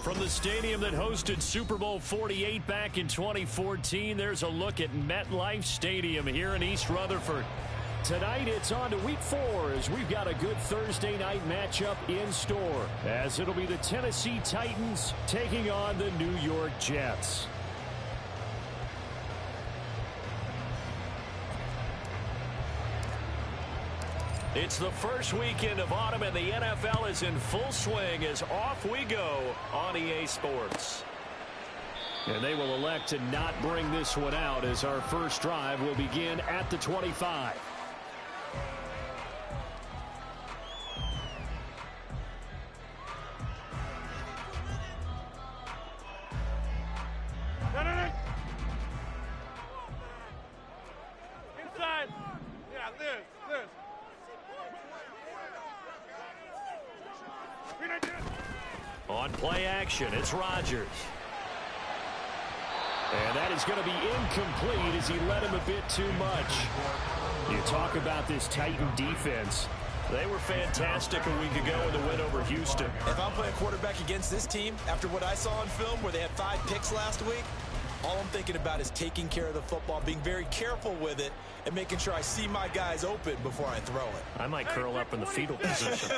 From the stadium that hosted Super Bowl 48 back in 2014, there's a look at MetLife Stadium here in East Rutherford. Tonight, it's on to Week 4 as we've got a good Thursday night matchup in store, as it'll be the Tennessee Titans taking on the New York Jets. It's the first weekend of autumn, and the NFL is in full swing as off we go on EA Sports. And they will elect to not bring this one out as our first drive will begin at the 25. Inside. Yeah, this. On play action, it's Rodgers. And that is going to be incomplete as he led him a bit too much. You talk about this Titan defense. They were fantastic a week ago in the win over Houston. If I'm playing quarterback against this team, after what I saw on film where they had 5 picks last week, all I'm thinking about is taking care of the football, being very careful with it, and making sure I see my guys open before I throw it. I might curl up in the fetal position.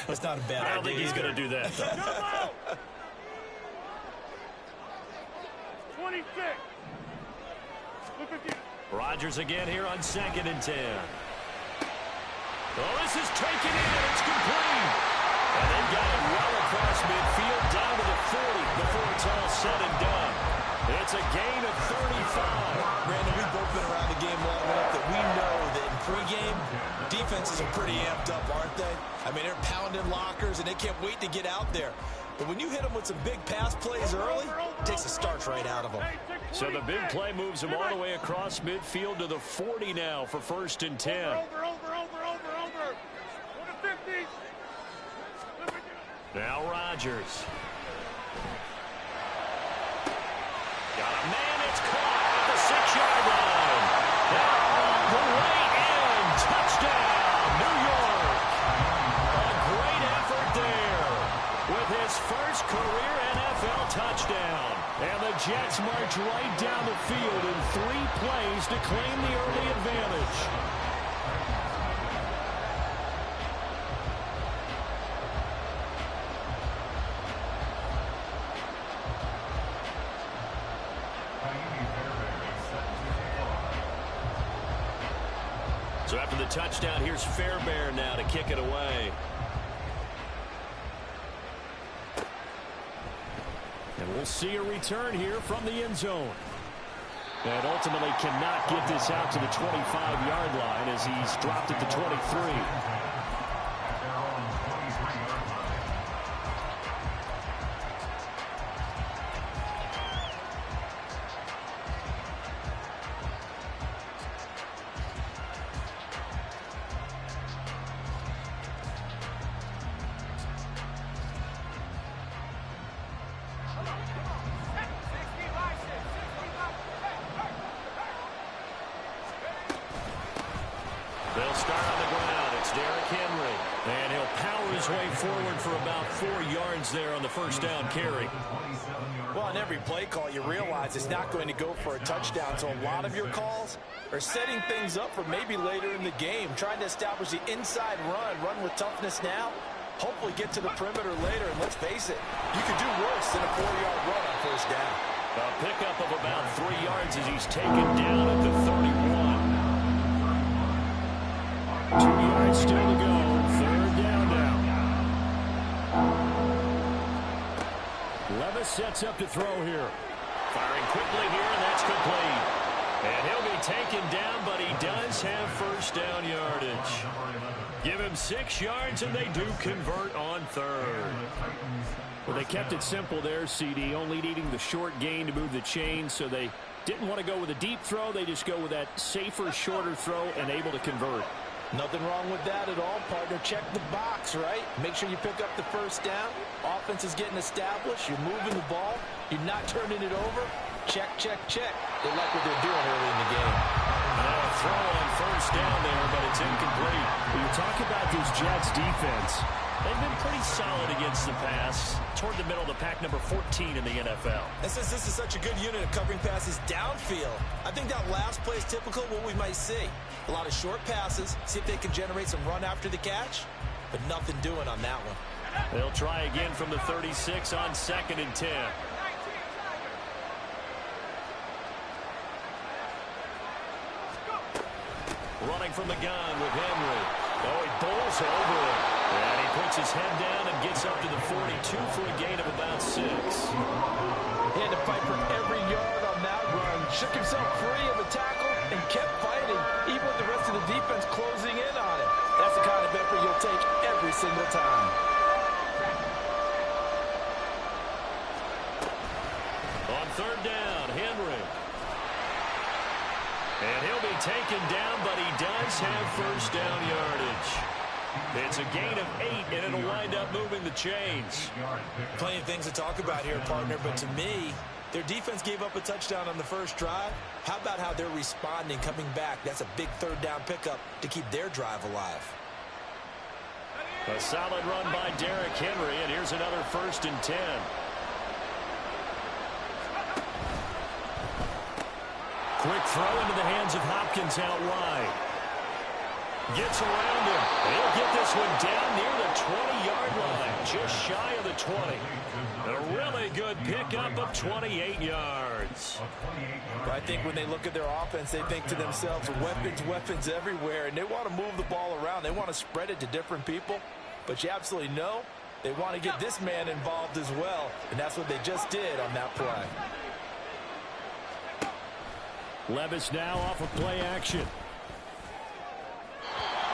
That's not a bad idea. I don't think he's going to do that, though. 26. Rodgers again here on 2nd and 10. Oh, this is taken in. It's complete. And they've got it well across midfield down to the 40 before it's all said and done. It's a gain of 35. Brandon, we've both been around the game long enough that we know that in pregame, defenses are pretty amped up, aren't they? I mean, they're pounding lockers, and they can't wait to get out there. But when you hit them with some big pass plays early, it takes the starch right out of them. So the big play moves them all the way across midfield to the 40 now for 1st and 10. Over. Now Rodgers. Got a man, it's caught at the 6-yard line. All the way in. Touchdown, New York. A great effort there with his first career NFL touchdown. And the Jets march right down the field in 3 plays to claim the early advantage. So after the touchdown, here's Fairbairn now to kick it away. And we'll see a return here from the end zone. And ultimately cannot get this out to the 25-yard line as he's dropped at the 23. They'll start on the ground. It's Derrick Henry. And he'll power his way forward for about 4 yards there on the first down carry. Well, on every play call, you realize it's not going to go for a touchdown. So a lot of your calls are setting things up for maybe later in the game, trying to establish the inside run with toughness now, hopefully get to the perimeter later. And let's face it, you could do worse than a 4-yard run on first down. A pickup of about 3 yards as he's taken down at the 31. 2 yards still to go. 3rd down now. Levis sets up to throw here. Firing quickly here, and that's complete. And he'll be taken down, but he does have first down yardage. Give him 6 yards, and they do convert on 3rd. Well, they kept it simple there, CD, only needing the short gain to move the chain, so they didn't want to go with a deep throw. They just go with that safer, shorter throw and able to convert. Nothing wrong with that at all, partner. Check the box, right? Make sure you pick up the first down. Offense is getting established. You're moving the ball. You're not turning it over. Check. They like what they're doing early in the game. Now a throw on first down there, but it's incomplete. When you talk about this Jets defense, they've been pretty solid against the pass. toward the middle of the pack, number 14 in the NFL. And since this is such a good unit of covering passes downfield, I think that last play is typical of what we might see. A lot of short passes, see if they can generate some run after the catch, but nothing doing on that one. They'll try again from the 36 on 2nd and 10. Running from the gun with Henry. Oh, he bowls over it. And he puts his head down and gets up to the 42 for a gain of about 6. He had to fight for every yard on that run. Shook himself free of the tackle and kept fighting, even with the rest of the defense closing in on him. That's the kind of effort you'll take every single time. On 3rd down, Henry. And he'll be taken down, but he does have first down yardage. It's a gain of 8, and it'll wind up moving the chains. Plenty of things to talk about here, partner, but to me, their defense gave up a touchdown on the first drive. How about how they're responding, coming back? That's a big 3rd down pickup to keep their drive alive. A solid run by Derrick Henry, and here's another 1st and 10. Quick throw into the hands of Hopkins out wide. Gets around him. He'll get this one down near the 20-yard line, just shy of the 20. A really good pickup of 28 yards. I think when they look at their offense, they think to themselves, weapons everywhere, and they want to move the ball around. They want to spread it to different people, but you absolutely know they want to get this man involved as well, and that's what they just did on that play. Levis now off of play action.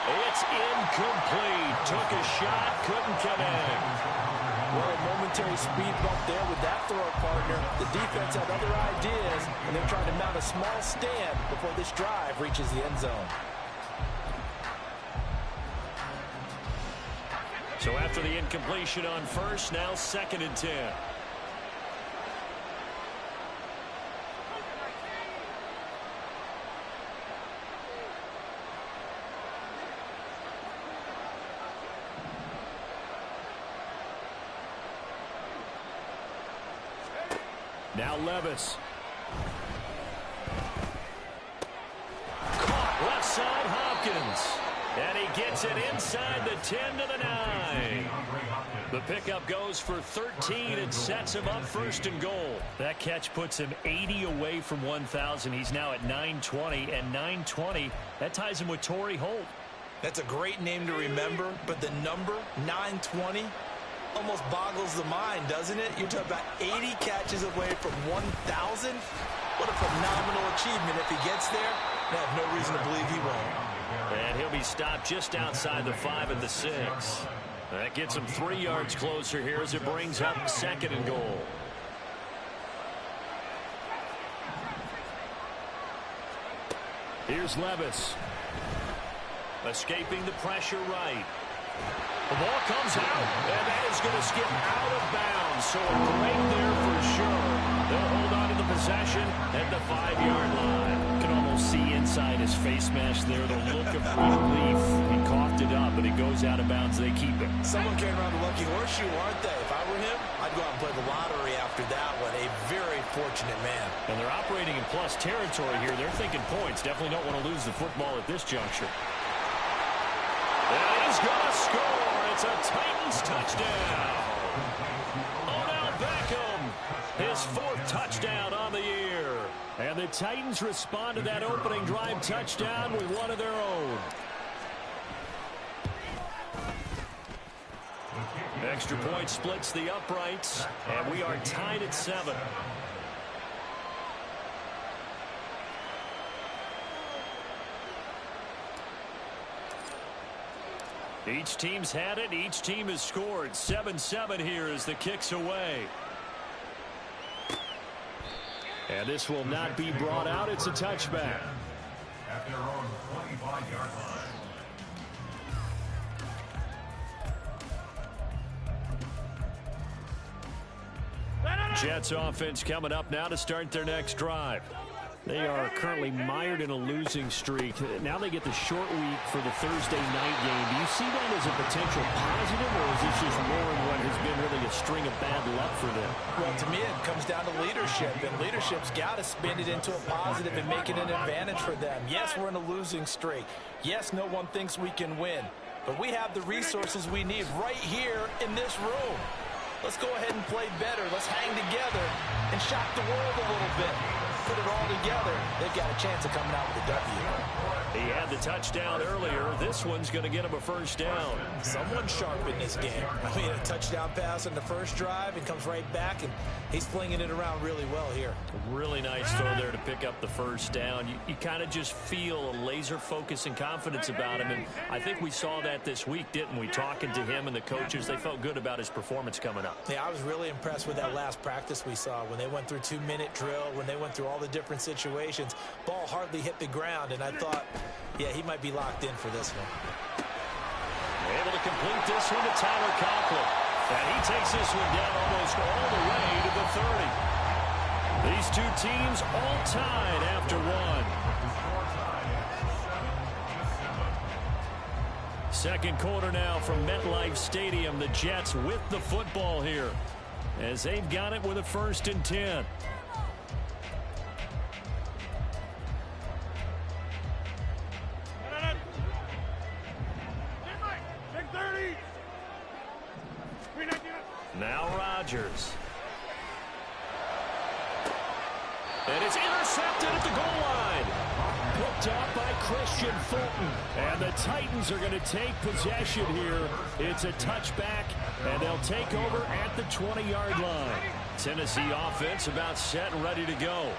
It's incomplete. Took a shot, couldn't connect. Well, a momentary speed bump there with that throw, partner. The defense had other ideas, and they're trying to mount a small stand before this drive reaches the end zone. So after the incompletion on 1st, now 2nd and 10. Now Levis. Caught left side Hopkins. And he gets it inside the 10 to the 9. The pickup goes for 13 and sets him up 1st and goal. That catch puts him 80 away from 1,000. He's now at 920, and 920, that ties him with Torrey Holt. That's a great name to remember, but the number, 920, almost boggles the mind, doesn't it? You're talking about 80 catches away from 1,000. What a phenomenal achievement. If he gets there, I have no reason to believe he won't. And he'll be stopped just outside the 5 at the 6. That gets him 3 yards closer here as it brings up 2nd and goal. Here's Levis. Escaping the pressure right. The ball comes out, and that is going to skip out of bounds. So a break there for sure. They'll hold on to the possession at the 5-yard line. You can almost see inside his face mask there the look of relief. He coughed it up, but it goes out of bounds. They keep it. Someone carrying around the lucky horseshoe, aren't they? If I were him, I'd go out and play the lottery after that one. A very fortunate man. And they're operating in plus territory here. They're thinking points. Definitely don't want to lose the football at this juncture. And he's going to score. It's a Titans touchdown. Odell Beckham, his 4th touchdown on the year. And the Titans respond to that opening drive touchdown with one of their own. Extra point splits the uprights, and we are tied at 7. Each team's had it. Each team has scored. 7-7 here as the kick's away. And this will not be brought out. It's a touchback. At their own 25-yard line. Jets offense coming up now to start their next drive. They are currently mired in a losing streak. Now they get the short week for the Thursday night game. Do you see that as a potential positive, or is this just more in what has been really a string of bad luck for them? Well, to me, it comes down to leadership, and leadership's got to spin it into a positive and make it an advantage for them. Yes, we're in a losing streak. Yes, no one thinks we can win, but we have the resources we need right here in this room. Let's go ahead and play better. Let's hang together and shock the world a little bit. Put it all together. They've got a chance of coming out with a W. He had the touchdown earlier. This one's going to get him a first down. Someone's sharp in this game. I mean, a touchdown pass on the first drive and comes right back, and he's flinging it around really well here. Really nice throw there to pick up the first down. You kind of just feel a laser focus and confidence about him, and I think we saw that this week, didn't we? Talking to him and the coaches, they felt good about his performance coming up. Yeah, I was really impressed with that last practice we saw when they went through 2-minute drill, when they went through all the different situations. Ball hardly hit the ground, and I thought, yeah, he might be locked in for this one. Able to complete this one to Tyler Conklin. And he takes this one down almost all the way to the 30. These two teams all tied after one. Second quarter now from MetLife Stadium. The Jets with the football here as they've got it with a 1st and 10. Now Rodgers. And it's intercepted at the goal line. Picked up by Christian Fulton. And the Titans are going to take possession here. It's a touchback, and they'll take over at the 20-yard line. Tennessee offense about set and ready to go.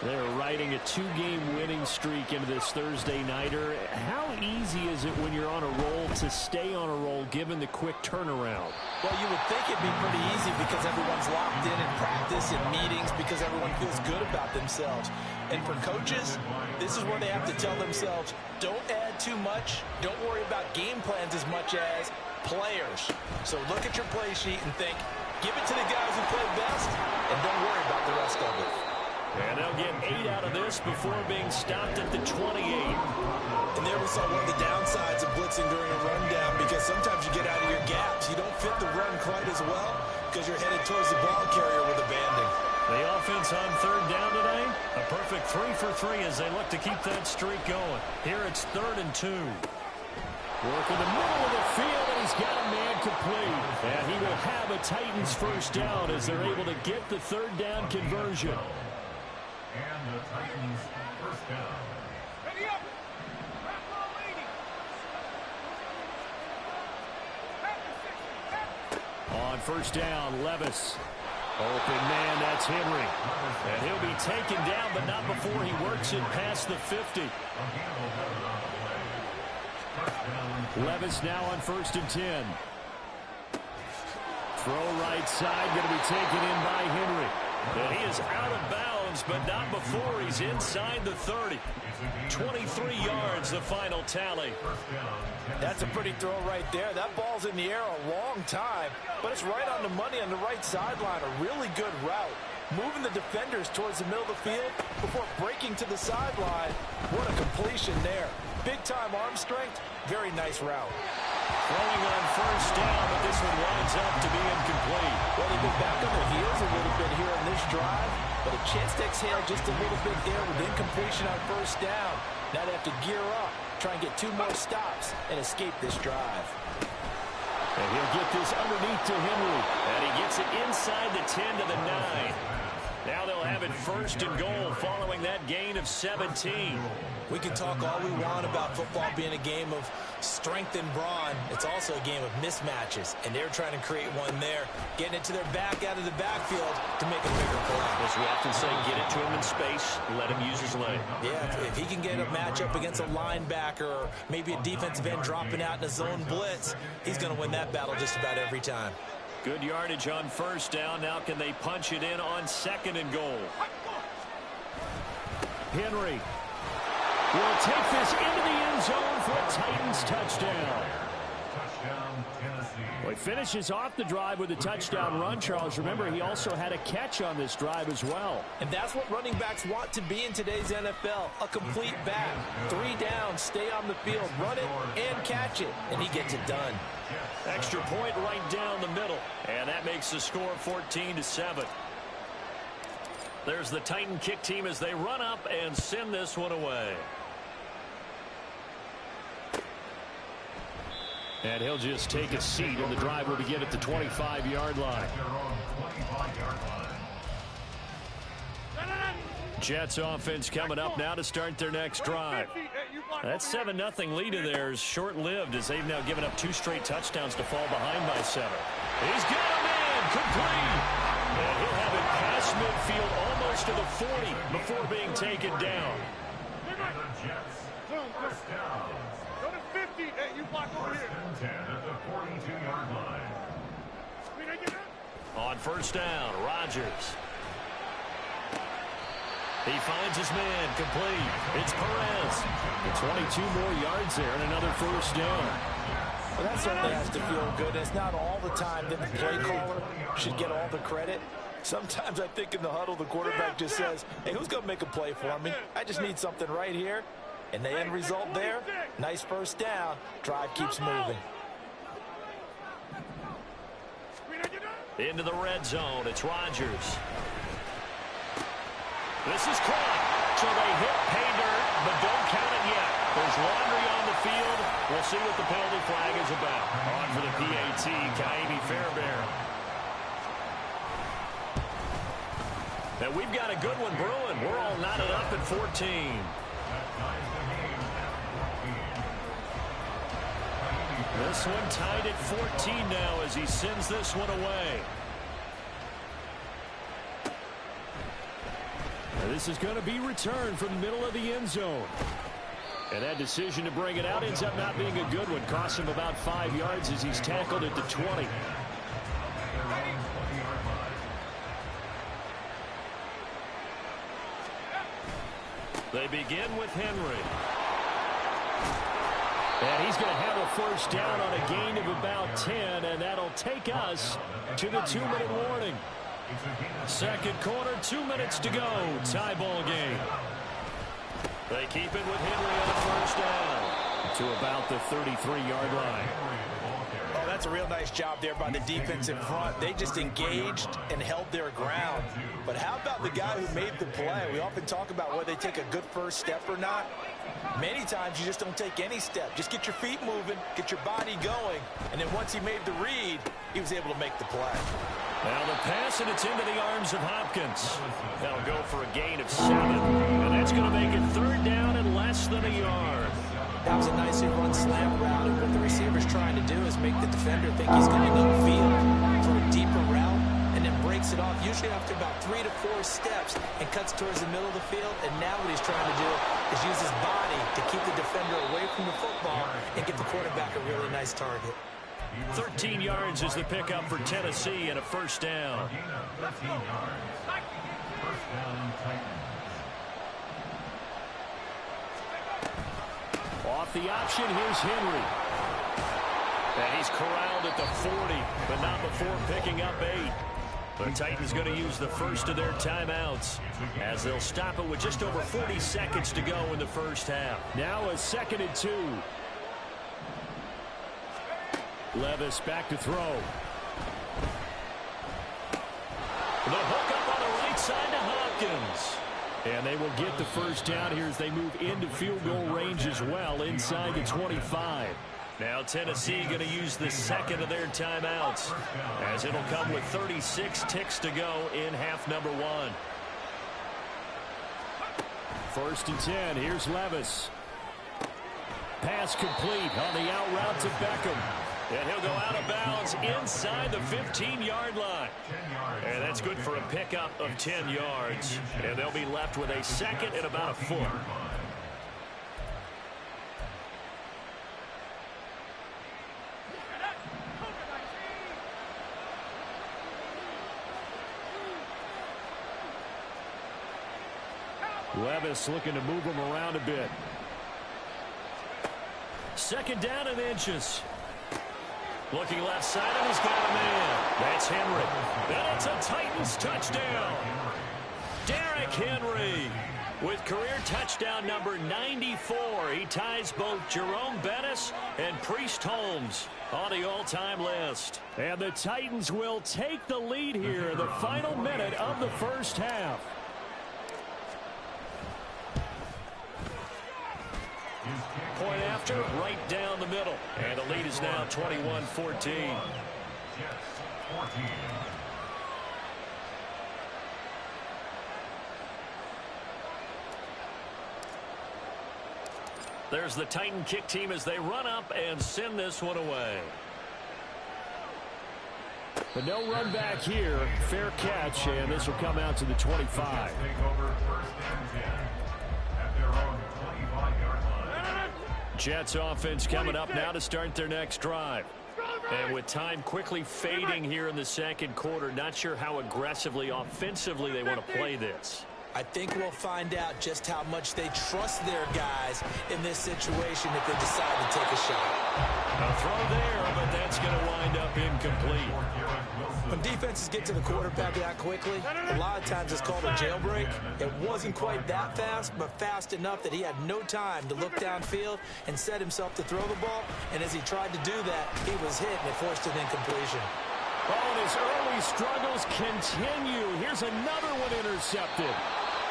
They're riding a 2-game winning streak into this Thursday nighter. How easy is it when you're on a roll to stay on a roll given the quick turnaround? Well, you would think it'd be pretty easy because everyone's locked in practice and meetings because everyone feels good about themselves. And for coaches, this is where they have to tell themselves, don't add too much, don't worry about game plans as much as players. So look at your play sheet and think, give it to the guys who play best, and don't worry about the rest of it. And they'll get 8 out of this before being stopped at the 28. And there we saw one of the downsides of blitzing during a rundown because sometimes you get out of your gaps. You don't fit the run quite as well because you're headed towards the ball carrier with abandon. The offense on 3rd down today, a perfect 3 for 3 as they look to keep that streak going. Here it's 3rd and 2. Work in the middle of the field, and he's got a man complete. And he will have a Titans first down as they're able to get the 3rd down conversion. And the Titans first down. Ready up! On 1st down, Levis. Open man, that's Henry. And he'll be taken down, but not before he works it past the 50. Levis now on 1st and 10. Throw right side, going to be taken in by Henry. And he is out of bounds, but not before he's inside the 30. 23 yards, the final tally. That's a pretty throw right there. That ball's in the air a long time, but it's right on the money on the right sideline. A really good route. Moving the defenders towards the middle of the field before breaking to the sideline. What a completion there. Big-time arm strength. Very nice route. Throwing on 1st down, but this one winds up to be incomplete. Well, they've been back on their heels a little bit here on this drive, but a chance to exhale just a little bit there with incompletion on 1st down. Now they have to gear up, try and get 2 more stops, and escape this drive. And he'll get this underneath to Henry. And he gets it inside the 10 to the 9. Now they'll have it 1st and goal following that gain of 17. We can talk all we want about football being a game of strength and brawn. It's also a game of mismatches, and they're trying to create one there, getting it to their back out of the backfield to make a bigger play. As we often say, get it to him in space, let him use his leg. Yeah, if he can get a matchup against a linebacker or maybe a defensive end dropping out in a zone blitz, he's going to win that battle just about every time. Good yardage on 1st down. Now can they punch it in on 2nd and goal? Henry will take this into the end zone for a Titans touchdown. Touchdown, Tennessee. Well, he finishes off the drive with a touchdown run, Charles. Remember, he also had a catch on this drive as well. And that's what running backs want to be in today's NFL, a complete back. 3 downs, stay on the field, run it, and catch it, and he gets it done. Extra point right down the middle, and that makes the score 14-7. There's the Titan kick team as they run up and send this one away. And he'll just take a seat, and the drive will begin at the 25-yard line. Jets offense coming up now to start their next drive. That 7-0 lead of theirs short-lived as they've now given up 2 straight touchdowns to fall behind by 7. He's got a man complete. And he'll have it past midfield almost to the 40 before being taken down. First down. Go to 50. Hey, you block over here. 10 at the 42-yard line. On first down, Rodgers. He finds his man complete. It's Perez. 22 more yards there and another first down. Well, that certainly has to feel good. It's not all the time that the play caller should get all the credit. Sometimes I think in the huddle, the quarterback just says, hey, who's going to make a play for me? I just need something right here. And the end result there, nice first down. Drive keeps moving. Into the red zone, it's Rodgers. This is caught. So they hit pay dirt, but don't count it yet. There's laundry on the field. We'll see what the penalty flag is about. On for the PAT, Kaimi Fairbairn. Now we've got a good one brewing. We're all knotted up at 14. This one tied at 14 now as he sends this one away. Now this is going to be returned from the middle of the end zone. And that decision to bring it out ends up not being a good one. Costs him about 5 yards as he's tackled at the 20. They begin with Henry. And he's going to have a first down on a gain of about 10, and that'll take us to the 2-minute warning. Second quarter, 2 minutes to go. Tie ball game. They keep it with Henry on first down to about the 33-yard line. Oh, that's a real nice job there by the defense in front. They just engaged and held their ground. But how about the guy who made the play? We often talk about whether they take a good first step or not. Many times you just don't take any step. Just get your feet moving, get your body going, and then once he made the read, he was able to make the play. Now the pass, and it's into the arms of Hopkins. That'll go for a gain of 7, and that's going to make it third down and less than a yard. That was a nicely run slant route, and what the receiver's trying to do is make the defender think he's going to go field for a deeper route, and then breaks it off, usually after about 3 to 4 steps, and cuts towards the middle of the field. And now what he's trying to do is use his body to keep the defender away from the football and get the quarterback a really nice target. 13 yards is the pickup for Tennessee and a first down. 13 yards. First down, Titans. Off the option, here's Henry. And he's corralled at the 40, but not before picking up 8. The Titans going to use the first of their timeouts as they'll stop it with just over 40 seconds to go in the first half. Now a 2nd and 2. Levis back to throw. The hook up on the right side to Hopkins. And they will get the first down here as they move into field goal range as well inside the 25. Now Tennessee going to use the second of their timeouts as it'll come with 36 ticks to go in half number 1. First and 10. Here's Levis. Pass complete on the out route to Beckham. And he'll go out of bounds inside the 15-yard line. And that's good for a pickup of 10 yards. And they'll be left with a 2nd and about a foot. Levis looking to move him around a bit. 2nd down and inches. Looking left side, and he's got a man. That's Henry. And it's a Titans touchdown. Derrick Henry with career touchdown number 94. He ties both Jerome Bettis and Priest Holmes on the all-time list. And the Titans will take the lead here in the final minute of the first half. Point after, right down the middle. And the lead is now 21-14. There's the Titan kick team as they run up and send this one away. But no run back here. Fair catch, and this will come out to the 25. Jets offense coming up now to start their next drive. And with time quickly fading here in the second quarter, not sure how aggressively, offensively they want to play this. I think we'll find out just how much they trust their guys in this situation if they decide to take a shot. A throw there, but that's going to wind up incomplete. When defenses get to the quarterback that quickly, a lot of times it's called a jailbreak. It wasn't quite that fast, but fast enough that he had no time to look downfield and set himself to throw the ball. And as he tried to do that, he was hit and it forced an incompletion. Oh, and his early struggles continue. Here's another one intercepted.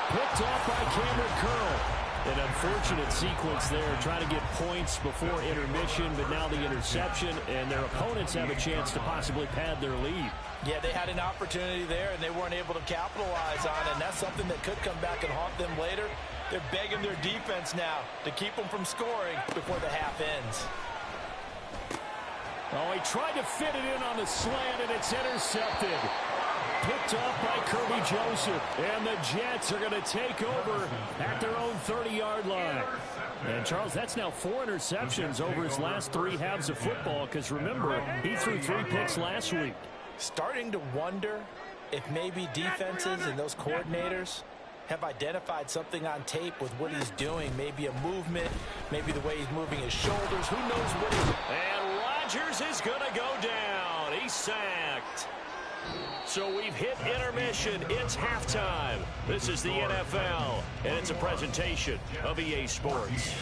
Picked off by Cameron Curl. An unfortunate sequence there, trying to get points before intermission, but now the interception, and their opponents have a chance to possibly pad their lead. Yeah, they had an opportunity there, and they weren't able to capitalize on it, and that's something that could come back and haunt them later. They're begging their defense now to keep them from scoring before the half ends. Oh, he tried to fit it in on the slant, and it's intercepted. Picked off by Kirby Joseph. And the Jets are going to take over at their own 30-yard line. And, Charles, that's now 4 interceptions over his last 3 halves of football, because, remember, he threw 3 picks last week. Starting to wonder if maybe defenses and those coordinators have identified something on tape with what he's doing. Maybe a movement, maybe the way he's moving his shoulders. Who knows what he's... And Rodgers is going to go down. He's sacked. So we've hit intermission. It's halftime. This is the NFL, and it's a presentation of EA Sports.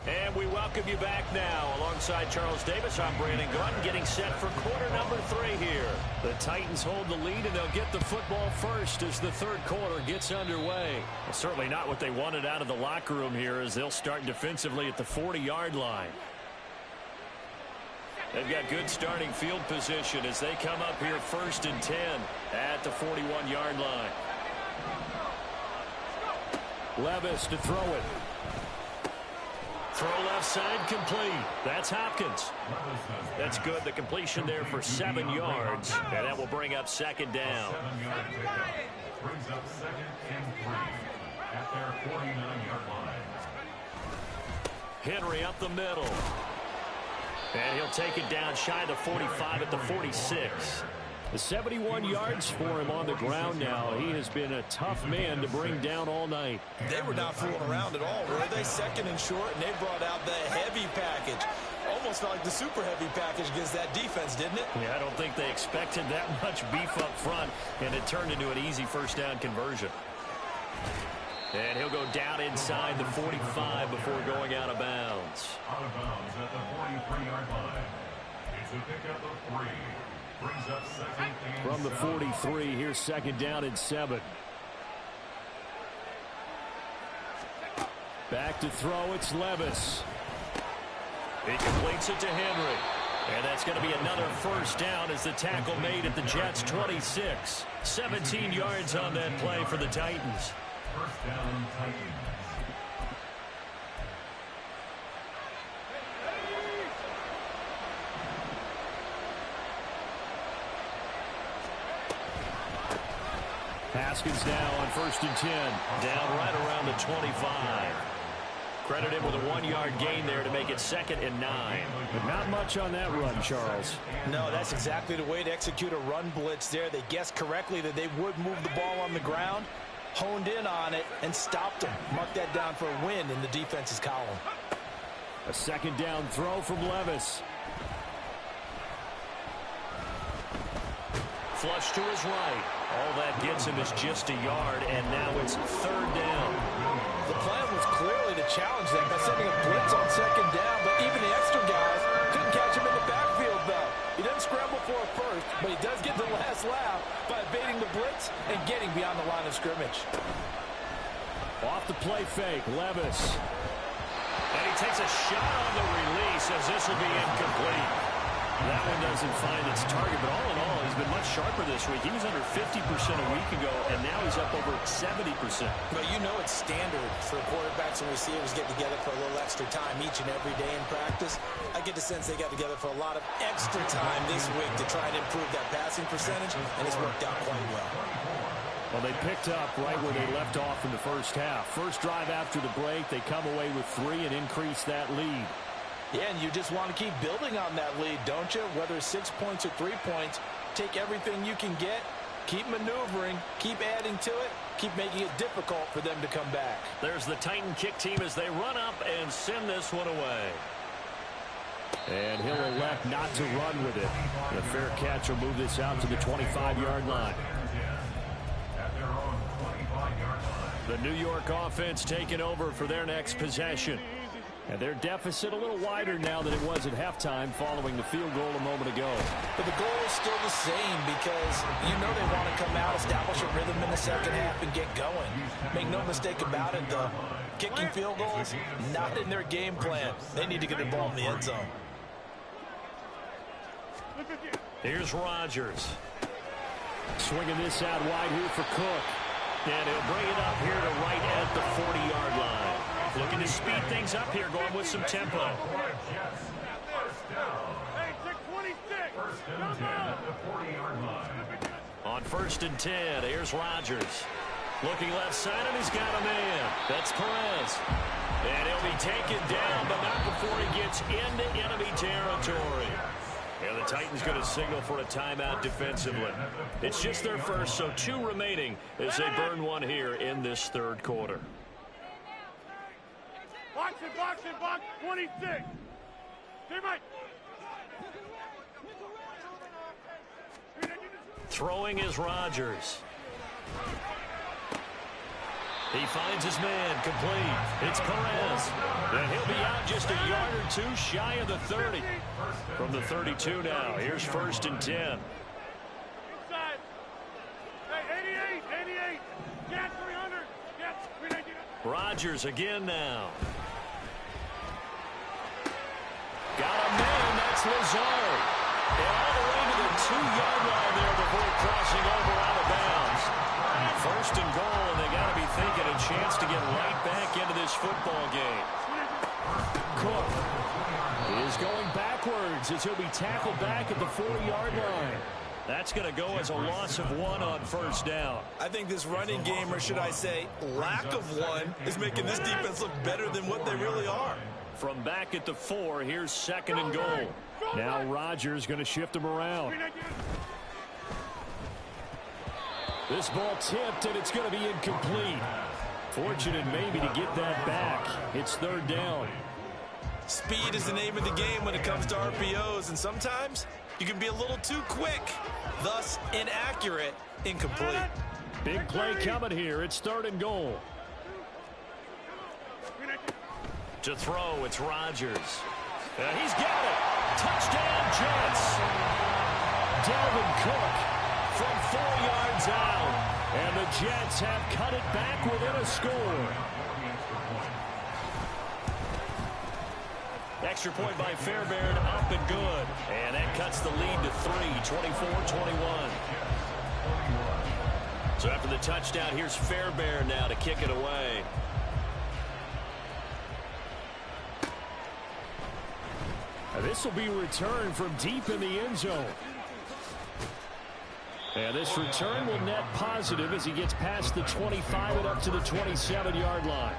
And we welcome you back now. Alongside Charles Davis, I'm Brandon Gunn, getting set for quarter number 3 here. The Titans hold the lead, and they'll get the football first as the third quarter gets underway. Well, certainly not what they wanted out of the locker room here, as they'll start defensively at the 40-yard line. They've got good starting field position as they come up here 1st and 10 at the 41-yard line. Levis to throw it. Throw left side complete. That's Hopkins. That's good. The completion there for 7 yards. And that will bring up 2nd down. Brings up 2nd and 3 at their 49-yard line. Henry up the middle. And he'll take it down shy of the 45 at the 46. The 71 yards for him on the ground now. He has been a tough man to bring down all night. They were not fooling around at all, were they? 2nd and short, and they brought out the heavy package. Almost like the super heavy package against that defense, didn't it? Yeah, I don't think they expected that much beef up front, and it turned into an easy 1st down conversion. And he'll go down inside the 45 before going out of bounds. Out of bounds at the 43-yard line. It's a pickup of 3. Brings up 2nd and from the 43, here's 2nd down and 7. Back to throw, it's Levis. He completes it to Henry. And that's going to be another 1st down as the tackle made at the Jets' 26. 17 yards on that play for the Titans. 1st down, Titans. Haskins now on 1st and 10. Down right around the 25. Credit him with a 1-yard gain there to make it 2nd and 9. But not much on that run, Charles. No, that's exactly the way to execute a run blitz there. They guessed correctly that they would move the ball on the ground, honed in on it, and stopped them. Mark that down for a win in the defense's column. A 2nd down throw from Levis. Flush to his right. All that gets him is just a yard, and now it's 3rd down. The plan was clearly to challenge them by sending a blitz on 2nd down, but even the extra guys couldn't catch him in the backfield, though. He doesn't scramble for a first, but he does get the last laugh by evading the blitz and getting beyond the line of scrimmage. Off the play fake, Levis. And he takes a shot on the release as this will be incomplete. That one doesn't find its target, but all in all, he's been much sharper this week. He was under 50% a week ago, and now he's up over 70%. But you know it's standard for quarterbacks and receivers get together for a little extra time each and every day in practice. I get the sense they got together for a lot of extra time this week to try and improve that passing percentage, and it's worked out quite well. Well, they picked up right where they left off in the first half. First drive after the break, they come away with 3 and increase that lead. Yeah, and you just want to keep building on that lead, don't you? Whether it's 6 points or 3 points, take everything you can get, keep maneuvering, keep adding to it, keep making it difficult for them to come back. There's the Titan kick team as they run up and send this one away. And he'll elect not to run with it. The fair catch will move this out to the 25-yard line. The New York offense taking over for their next possession. And their deficit a little wider now than it was at halftime following the field goal a moment ago. But the goal is still the same because you know they want to come out, establish a rhythm in the second half, and get going. Make no mistake about it, though. Kicking field goals, not in their game plan. They need to get the ball in the end zone. Here's Rodgers. Swinging this out wide here for Cook. And he'll bring it up here to right at the 40-yard line. Looking to speed things up here, going with some tempo. Hey, take 26. On 1st and 10, here's Rodgers. Looking left side, and he's got a man. That's Perez. And he'll be taken down, but not before he gets into enemy territory. And the Titans going to signal for a timeout defensively. It's just their first, so 2 remaining as they burn one here in this 3rd quarter. Box it, box it, box 26. Stay right. Throwing is Rodgers. He finds his man, complete. It's Perez. And he'll be out just a yard or 2 shy of the 30. From the 32 now, here's 1st and 10. Inside. Hey, 88. Get 300. Get 300. Rodgers again now. Got a man, that's Lazard. And all the way to the 2-yard line there before crossing over out of bounds. 1st and goal, and they got to be thinking a chance to get right back into this football game. Cook is going backwards as he'll be tackled back at the 40-yard line. That's going to go as a loss of 1 on 1st down. I think this running game, or should I say lack of one, is making this defense look better than what they really are. From back at the 4, here's 2nd and goal. Now Rodgers going to shift him around. This ball tipped, and it's going to be incomplete. Fortunate maybe to get that back. It's 3rd down. Speed is the name of the game when it comes to RPOs, and sometimes you can be a little too quick, thus inaccurate, incomplete. Big play coming here. It's 3rd and goal. To throw, it's Rodgers. He's got it. Touchdown, Jets. Dalvin Cook from 4 yards out. And the Jets have cut it back within a score. Extra point by Fairbairn, up and good. And that cuts the lead to 3, 24-21. So after the touchdown, here's Fairbairn now to kick it away. This will be returned from deep in the end zone. And this return will net positive as he gets past the 25 and up to the 27-yard line.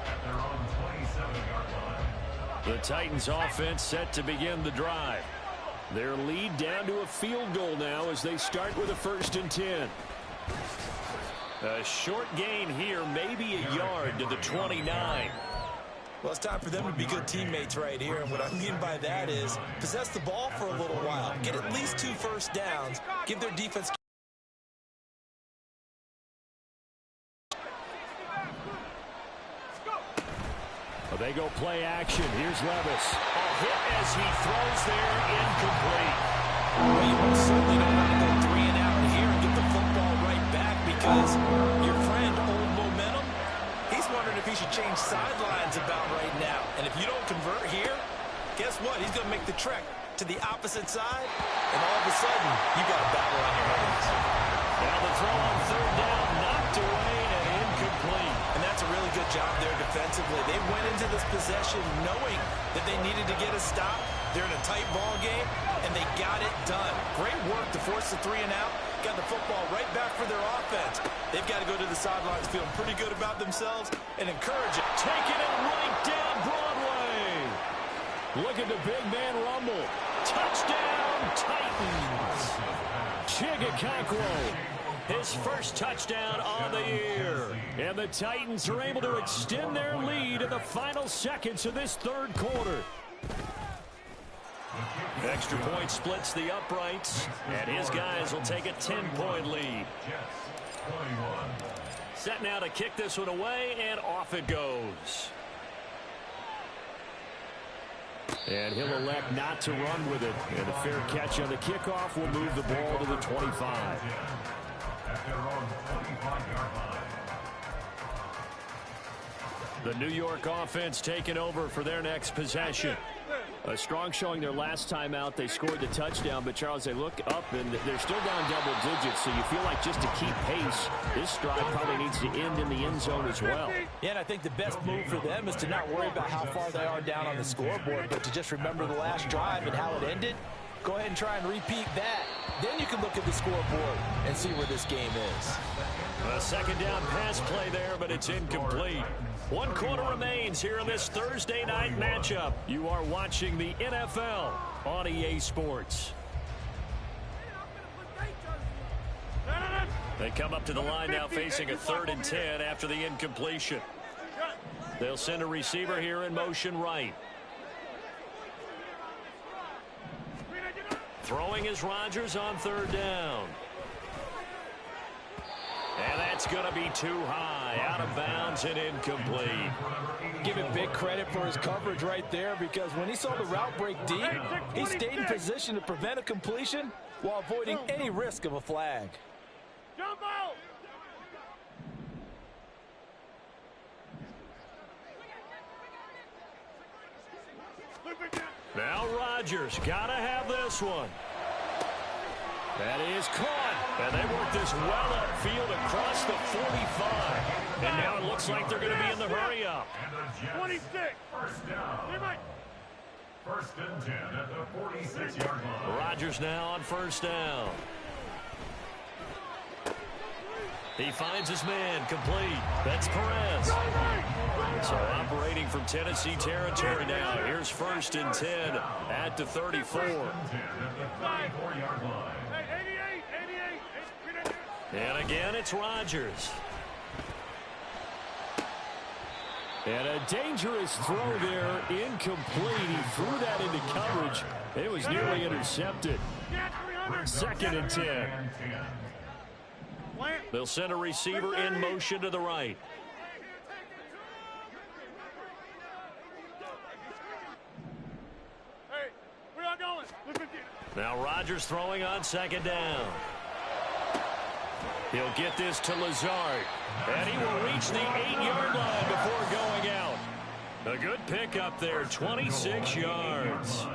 The Titans offense set to begin the drive. Their lead down to a field goal now as they start with a 1st and 10. A short gain here, maybe a yard to the 29. Well, it's time for them to be good teammates right here. And what I mean by that is possess the ball for a little while. Get at least 2 first downs. Give their defense... Well, they go play action. Here's Levis. A hit as he throws there, incomplete. Well, you most certainly don't want to go 3 and out here and get the football right back because your friend, Old Momentum, he's wondering if he should change sidelines about right now. And if you don't convert here, guess what? He's going to make the trek to the opposite side, and all of a sudden, you've got a battle on your hands. Now the throw on 3rd down, knocked away and incomplete. And that's a really good job there defensively. They went into this possession knowing that they needed to get a stop. They're in a tight ball game, and they got it done. Great work to force the 3 and out. Got the football right back for their offense. They've got to go to the sidelines feeling pretty good about themselves and encourage it. Taking it right down Broadway. Look at the big man rumble. Touchdown, Titans. Chigakakwo, his first touchdown on the year. And the Titans are able to extend their lead in the final seconds of this 3rd quarter. Extra point splits the uprights, and his guys will take a 10-point lead. Set now to kick this one away, and off it goes. And he'll elect not to run with it. And a fair catch on the kickoff will move the ball to the 25. The New York offense taking over for their next possession. A strong showing their last time out. They scored the touchdown, but Charles, they look up and they're still down double digits, so you feel like just to keep pace, this drive probably needs to end in the end zone as well. Yeah, and I think the best move for them is to not worry about how far they are down on the scoreboard, but to just remember the last drive and how it ended. Go ahead and try and repeat that. Then you can look at the scoreboard and see where this game is. A 2nd down pass play there, but it's incomplete. 1 quarter remains here in this Thursday night matchup. You are watching the NFL on EA Sports. They come up to the line now facing a 3rd and 10 after the incompletion. They'll send a receiver here in motion right. Throwing is Rodgers on 3rd down. And that's going to be too high, out of bounds and incomplete. Give him big credit for his coverage right there, because when he saw the route break deep, he stayed in position to prevent a completion while avoiding any risk of a flag. Jumbo! Now Rodgers got to have this one. That is caught. And they work this well upfield across the 45. And now it looks like they're going to be in the hurry up. 26. First down. 1st and 10 at the 46-yard line. Rodgers now on 1st down. He finds his man, complete. That's Perez. So operating from Tennessee territory now. Here's 1st and 10 at the 34. And again, it's Rodgers. And a dangerous throw there, incomplete. He threw that into coverage. It was nearly intercepted. 2nd and 10. They'll send a receiver in motion to the right. Hey, where y'all going? Now Rodgers throwing on 2nd down. He'll get this to Lazard. And he will reach the 8-yard line before going out. A good pickup there, 26 yards.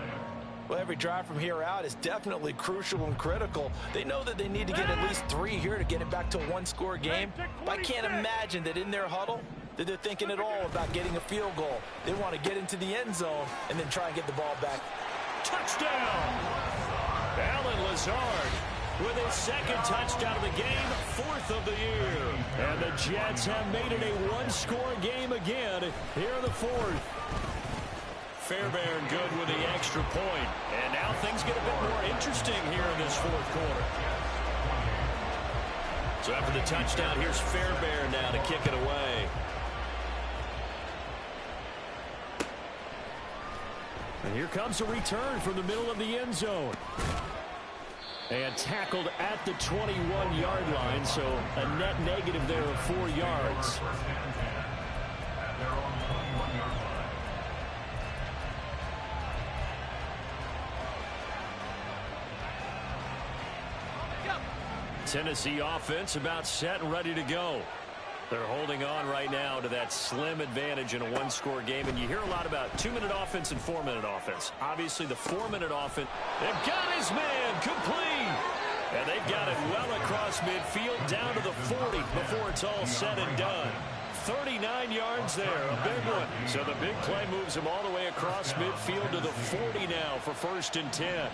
Well, every drive from here out is definitely crucial and critical. They know that they need to get at least 3 here to get it back to a 1-score game. But I can't imagine that in their huddle that they're thinking at all about getting a field goal. They want to get into the end zone and then try and get the ball back. Touchdown! Allen Lazard. with his second touchdown of the game, 4th of the year. And the Jets have made it a one-score game again here in the 4th. Fairbairn good with the extra point. And now things get a bit more interesting here in this 4th quarter. So after the touchdown, here's Fairbairn now to kick it away. And here comes a return from the middle of the end zone. And tackled at the 21-yard line, so a net negative there of 4 yards. Tennessee offense about set and ready to go. They're holding on right now to that slim advantage in a one-score game. And you hear a lot about 2-minute offense and 4-minute offense. Obviously, the 4-minute offense, they've got his man complete. And they've got it well across midfield down to the 40 before it's all said and done. 39 yards there, a big one. So the big play moves him all the way across midfield to the 40 now for 1st and 10.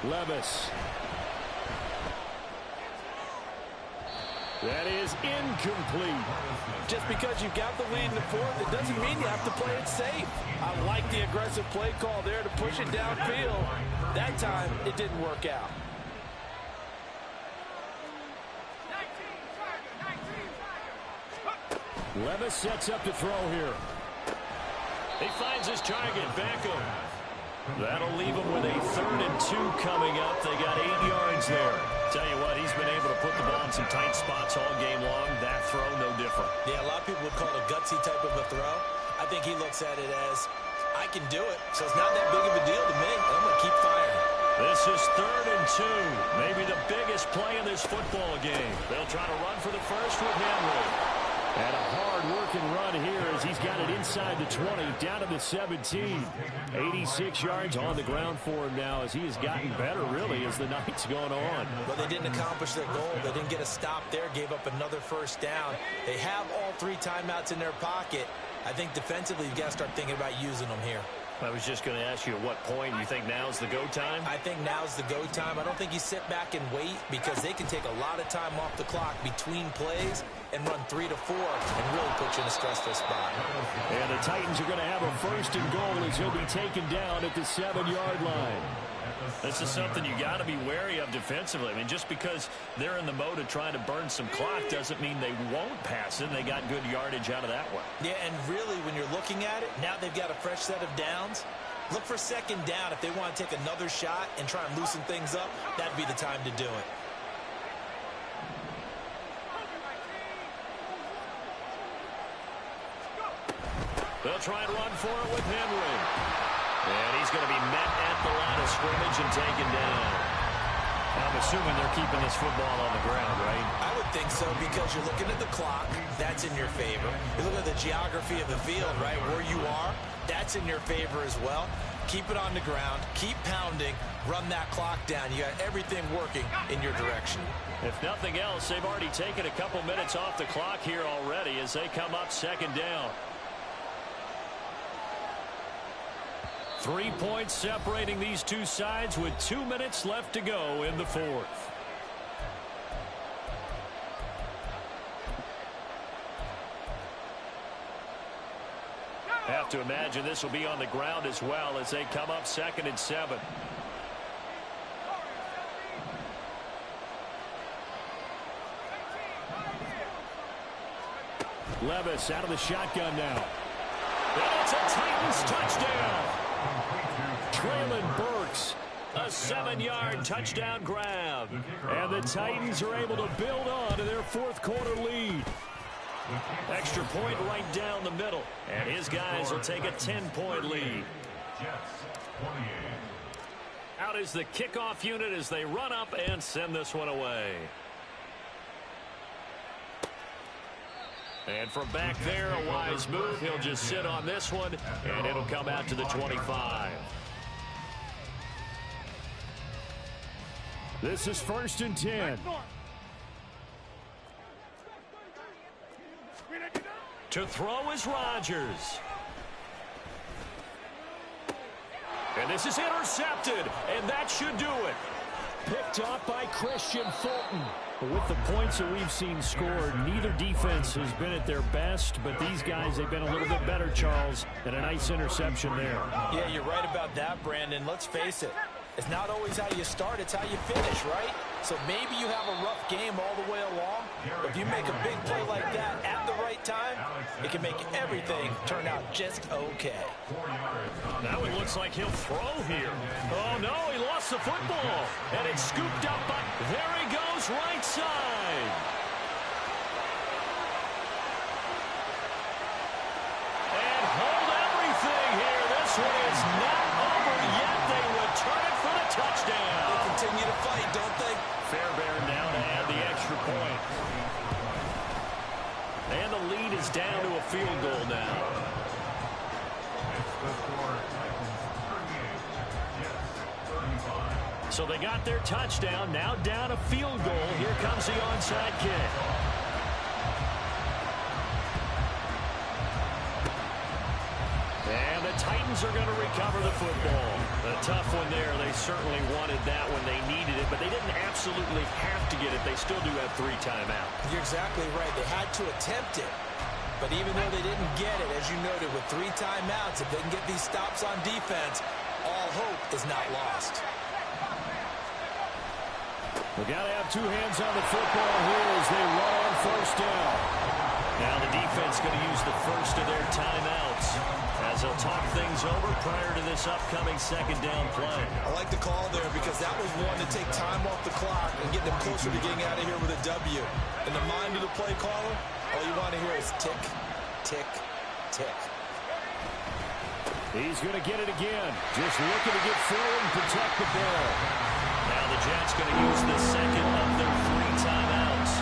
Levis. That is incomplete. Just because you've got the lead in the 4th, it doesn't mean you have to play it safe. I like the aggressive play call there to push it downfield. That time, it didn't work out. Levis sets up to throw here. He finds his target, Beckham. That'll leave him with a 3rd and 2 coming up. They got 8 yards there. Tell you what, he's been able to put the ball in some tight spots all game long. That throw, no different. Yeah, a lot of people would call it a gutsy type of a throw. I think he looks at it as, I can do it, so it's not that big of a deal to me. I'm going to keep firing. This is 3rd and 2. Maybe the biggest play in this football game. They'll try to run for the first with Henry. And a hard-working run here as he's got it inside the 20, down to the 17. 86 yards on the ground for him now as he has gotten better, really, as the night's gone on. Well, they didn't accomplish their goal. They didn't get a stop there, gave up another 1st down. They have all 3 timeouts in their pocket. I think defensively, you've got to start thinking about using them here. I was just going to ask you at what point you think now's the go time? I think now's the go time. I don't think you sit back and wait because they can take a lot of time off the clock between plays and run 3 to 4 and really put you in a stressful spot. And the Titans are going to have a 1st and goal as he'll be taken down at the 7-yard line. This is something you got to be wary of defensively. I mean, just because they're in the mode of trying to burn some clock doesn't mean they won't pass it. They got good yardage out of that one. Yeah, and really, when you're looking at it, now they've got a fresh set of downs. Look for 2nd down. If they want to take another shot and try and loosen things up, that'd be the time to do it. They'll try and run for it with Henry. And he's going to be met at the line of scrimmage and taken down. I'm assuming they're keeping this football on the ground, right? I would think so because you're looking at the clock. That's in your favor. You look at the geography of the field, right, where you are. That's in your favor as well. Keep it on the ground. Keep pounding. Run that clock down. You got everything working in your direction. If nothing else, they've already taken a couple minutes off the clock here already as they come up 2nd down. 3 points separating these two sides with 2 minutes left to go in the 4th. Have to imagine this will be on the ground as well as they come up 2nd and 7. Levis out of the shotgun now. And it's a Titans touchdown. Traylon Burks, a 7-yard touchdown grab. And the Titans are able to build on to their 4th quarter lead. Extra point right down the middle. And his guys will take a 10-point lead. Out is the kickoff unit as they run up and send this one away. And from back there, a wise move. He'll just sit on this one, and it'll come out to the 25. This is 1st and 10. To throw is Rodgers. And this is intercepted, and that should do it. Picked off by Christian Fulton. With the points that we've seen scored, neither defense has been at their best, but these guys, they've been a little bit better, Charles, and a nice interception there. Yeah, you're right about that, Brandon. Let's face it. It's not always how you start, it's how you finish, right? So maybe you have a rough game all the way along, but if you make a big play like that at the right time, it can make everything turn out just okay. That one looks like he'll throw here. Oh, no, he lost the football. And it's scooped up by... There he goes, right side. And hold everything here. This one is not over yet. They return it for the touchdown. They continue to fight, don't they? Fairbairn now to add the extra point. And the lead is down to a field goal now. So they got their touchdown, now down a field goal. Here comes the onside kick. And the Titans are going to recover the football. A tough one there. They certainly wanted that when they needed it, but they didn't absolutely have to get it. They still do have 3 timeouts. You're exactly right. They had to attempt it. But even though they didn't get it, as you noted, with 3 timeouts, if they can get these stops on defense, all hope is not lost. We got to have 2 hands on the football here as they run on first down. Now the defense going to use the first of their timeouts as they'll talk things over prior to this upcoming second down play. I like the call there because that was one to take time off the clock and get them closer to getting out of here with a W. In the mind of the play caller, all you want to hear is tick, tick, tick. He's going to get it again. Just looking to get forward and protect the ball. Now the Jets going to use the second of their 3 timeouts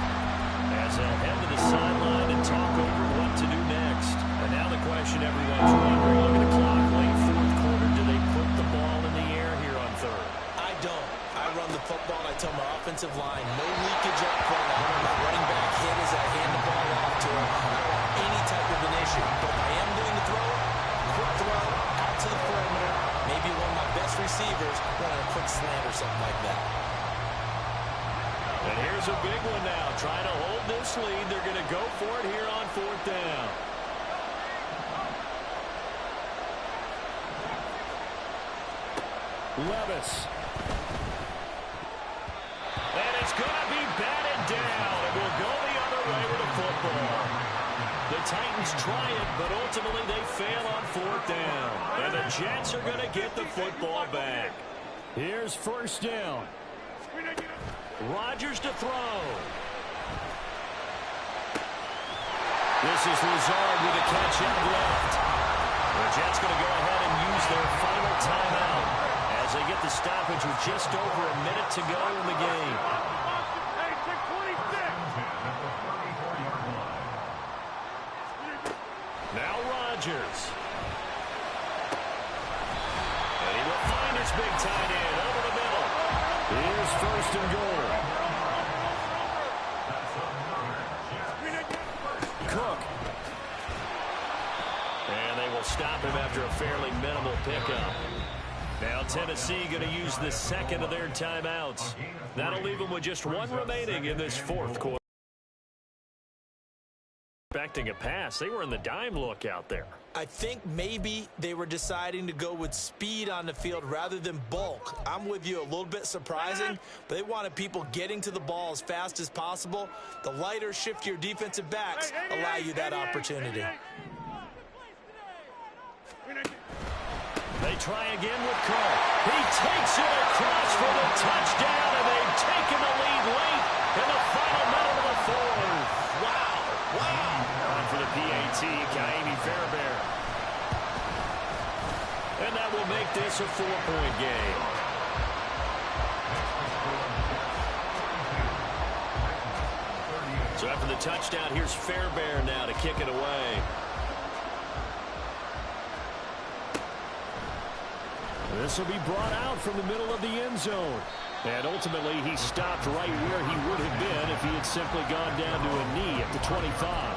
as they'll head to the sideline and talk over what to do next. And now the question everyone's wondering, look at the clock, late 4th quarter, do they put the ball in the air here on 3rd? I don't. I run the football and I tell my offensive line, no leakage up front. I don't want my running back hit as I hand the ball off to him. I don't want any type of an issue. But if I am going to throw it, quick throw, out to the perimeter, maybe one of my best receivers running a quick slant or something like that. And here's a big one now. Trying to hold this lead. They're going to go for it here on 4th down. Levis. And it's going to be batted down. It will go the other way with the football. The Titans try it, but ultimately they fail on 4th down. And the Jets are going to get the football back. Here's first down. Rodgers to throw. This is Lazard with a catch out left. The Jets going to go ahead and use their final timeout as they get the stoppage with just over a minute to go in the game. Now Rodgers. And he will find his big tight end over the middle. Here's first and goal. Cook. And they will stop him after a fairly minimal pickup. Now Tennessee going to use the second of their timeouts. That'll leave them with just 1 remaining in this 4th quarter. Expecting a pass. They were in the dime look out there. I think maybe they were deciding to go with speed on the field rather than bulk. I'm with you, a little bit surprising, but they wanted people getting to the ball as fast as possible. The lighter, shiftier defensive backs allow you that opportunity. They try again with Cook. He takes it across for the touchdown, and they've taken the lead late in the final minute of the 4th. Wow, wow. On for the PAT, Kaimi Fairbairn. And that will make this a 4-point game. So after the touchdown, here's Fairbairn now to kick it away. This will be brought out from the middle of the end zone. And ultimately, he stopped right where he would have been if he had simply gone down to a knee at the 25.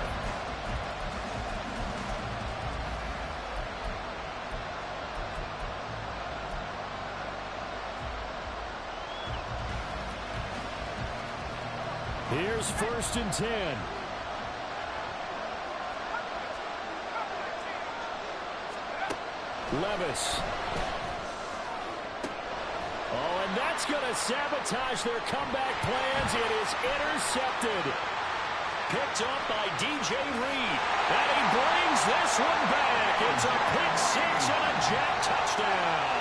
Here's 1st and 10. Levis. Oh, and that's going to sabotage their comeback plans. It is intercepted. Picked up by DJ Reed. And he brings this one back. It's a pick six and a jet touchdown.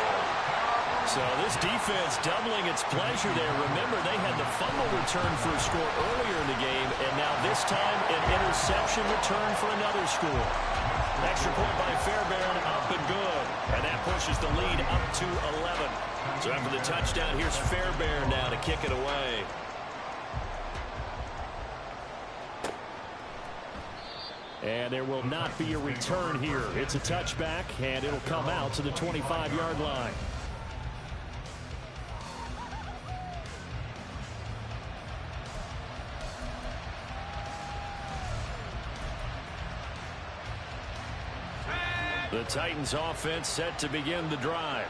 So this defense doubling its pleasure there. Remember, they had the fumble return for a score earlier in the game, and now this time an interception return for another score. Extra point by Fairbairn, up and good. And that pushes the lead up to 11. So after the touchdown, here's Fairbairn now to kick it away. And there will not be a return here. It's a touchback, and it'll come out to the 25-yard line. The Titans offense set to begin the drive.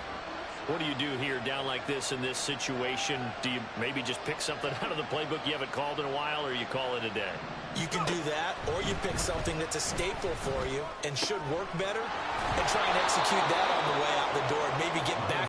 What do you do here down like this in this situation? Do you maybe just pick something out of the playbook you haven't called in a while, or you call it a day? You can do that, or you pick something that's a staple for you and should work better and try and execute that on the way out the door and maybe get back